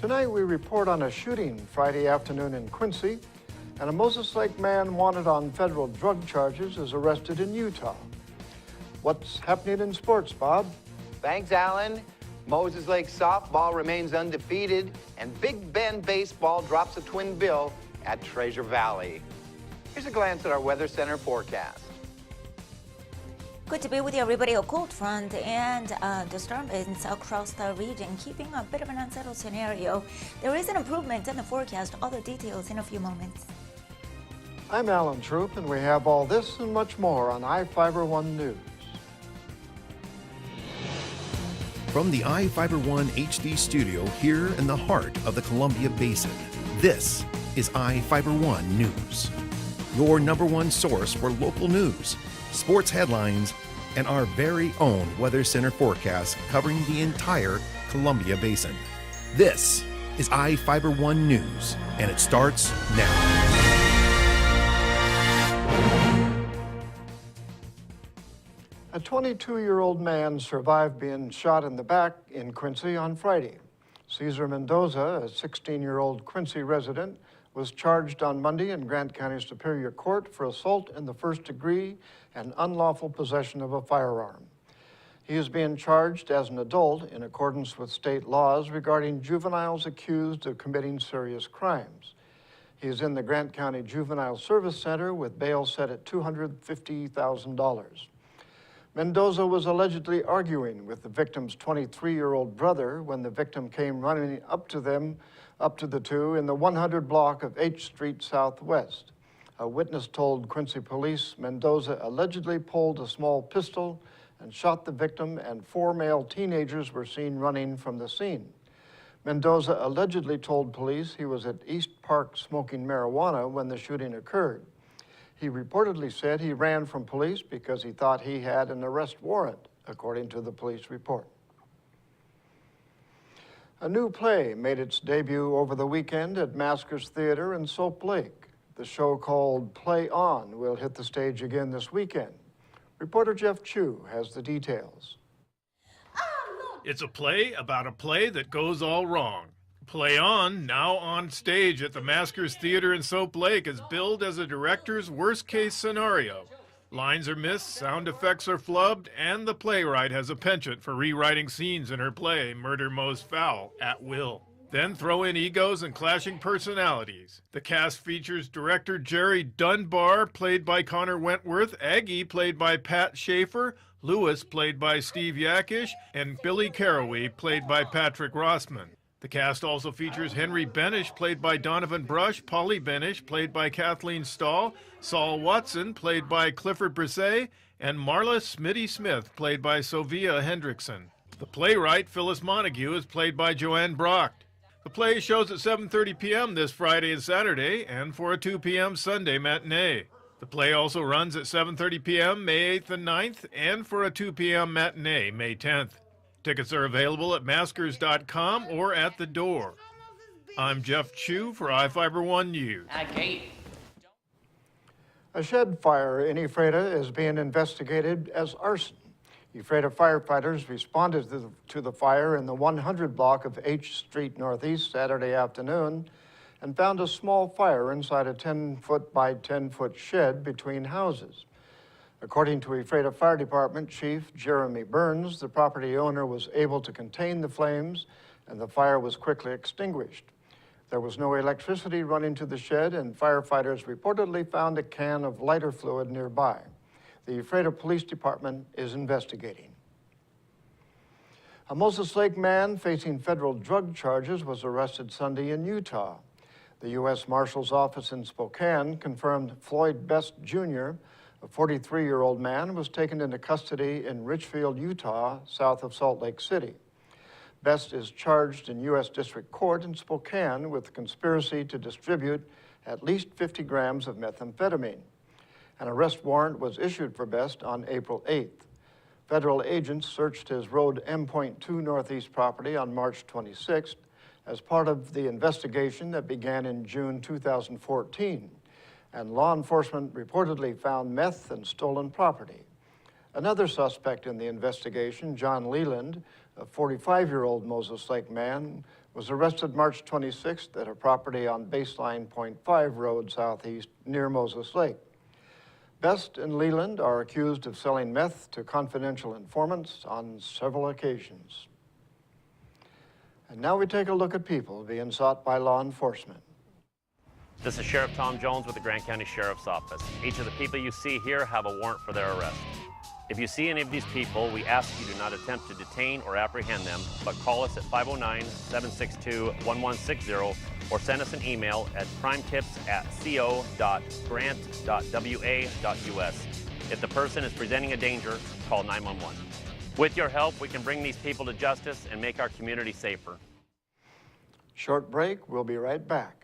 Tonight we report on a shooting Friday afternoon in Quincy, and a Moses Lake man wanted on federal drug charges is arrested in Utah. What's happening in sports, Bob? Thanks, Alan. Moses Lake softball remains undefeated, and Big Bend baseball drops a twin bill at Treasure Valley. Here's a glance at our Weather Center forecast. Good to be with you, everybody. A cold front and disturbance across the region, keeping a bit of an unsettled scenario. There is an improvement in the forecast. All the details in a few moments. I'm Alan Troop, and we have all this and much more on iFIBER 1 News. From the iFIBER 1 HD studio here in the heart of the Columbia Basin, this is iFIBER 1 News. Your #1 source for local news, sports headlines, and our very own Weather Center forecast covering the entire Columbia Basin. This is iFIBER 1 News, and it starts now. A 22-year-old man survived being shot in the back in Quincy on Friday. Cesar Mendoza, a 16-year-old Quincy resident, was charged on Monday in Grant County Superior Court for assault in the first degree and unlawful possession of a firearm. He is being charged as an adult in accordance with state laws regarding juveniles accused of committing serious crimes. He is in the Grant County Juvenile Service Center with bail set at $250,000. Mendoza was allegedly arguing with the victim's 23-year-old brother when the victim came running up to the two in the 100 block of H Street Southwest. A witness told Quincy police Mendoza allegedly pulled a small pistol and shot the victim, and 4 male teenagers were seen running from the scene. Mendoza allegedly told police he was at East Park smoking marijuana when the shooting occurred. He reportedly said he ran from police because he thought he had an arrest warrant, according to the police report. A new play made its debut over the weekend at Masker's Theater in Soap Lake. The show called Play On will hit the stage again this weekend. Reporter Jeff Chu has the details. It's a play about a play that goes all wrong. Play On, now on stage at the Masker's Theater in Soap Lake, is billed as a director's worst-case scenario. Lines are missed, sound effects are flubbed, and the playwright has a penchant for rewriting scenes in her play, Murder Most Foul, at will. Then throw in egos and clashing personalities. The cast features director Jerry Dunbar, played by Connor Wentworth, Aggie, played by Pat Schaefer, Lewis, played by Steve Yakish, and Billy Caraway, played by Patrick Rossman. The cast also features Henry Benish, played by Donovan Brush, Polly Benish, played by Kathleen Stahl, Saul Watson, played by Clifford Brisset, and Marla Smitty Smith, played by Sophia Hendrickson. The playwright, Phyllis Montague, is played by Joanne Brock. The play shows at 7:30 p.m. this Friday and Saturday, and for a 2 p.m. Sunday matinee. The play also runs at 7:30 p.m. May 8th and 9th, and for a 2 p.m. matinee May 10th. Tickets are available at maskers.com or at the door. I'm Jeff Chu for iFIBER 1 News. A shed fire in Ephrata is being investigated as arson. Ephrata firefighters responded to the fire in the 100 block of H Street Northeast Saturday afternoon and found a small fire inside a 10-foot by 10-foot shed between houses. According to Ephrata Fire Department Chief Jeremy Burns, the property owner was able to contain the flames and the fire was quickly extinguished. There was no electricity running to the shed, and firefighters reportedly found a can of lighter fluid nearby. The Ephrata Police Department is investigating. A Moses Lake man facing federal drug charges was arrested Sunday in Utah. The U.S. Marshal's Office in Spokane confirmed Floyd Best Jr., a 43-year-old man, was taken into custody in Richfield, Utah, south of Salt Lake City. Best is charged in U.S. District Court in Spokane with conspiracy to distribute at least 50 grams of methamphetamine. An arrest warrant was issued for Best on April 8th. Federal agents searched his Road M.2 Northeast property on March 26th as part of the investigation that began in June 2014, and law enforcement reportedly found meth and stolen property. Another suspect in the investigation, John Leland, A 45-year-old Moses Lake man was arrested March 26th at a property on Baseline .5 Road southeast near Moses Lake. Best and Leland are accused of selling meth to confidential informants on several occasions. And now we take a look at people being sought by law enforcement. This is Sheriff Tom Jones with the Grant County Sheriff's Office. Each of the people you see here have a warrant for their arrest. If you see any of these people, we ask you do not attempt to detain or apprehend them, but call us at 509-762-1160 or send us an email at crimetips@co.grant.wa.us. If the person is presenting a danger, call 911. With your help, we can bring these people to justice and make our community safer. Short break, we'll be right back.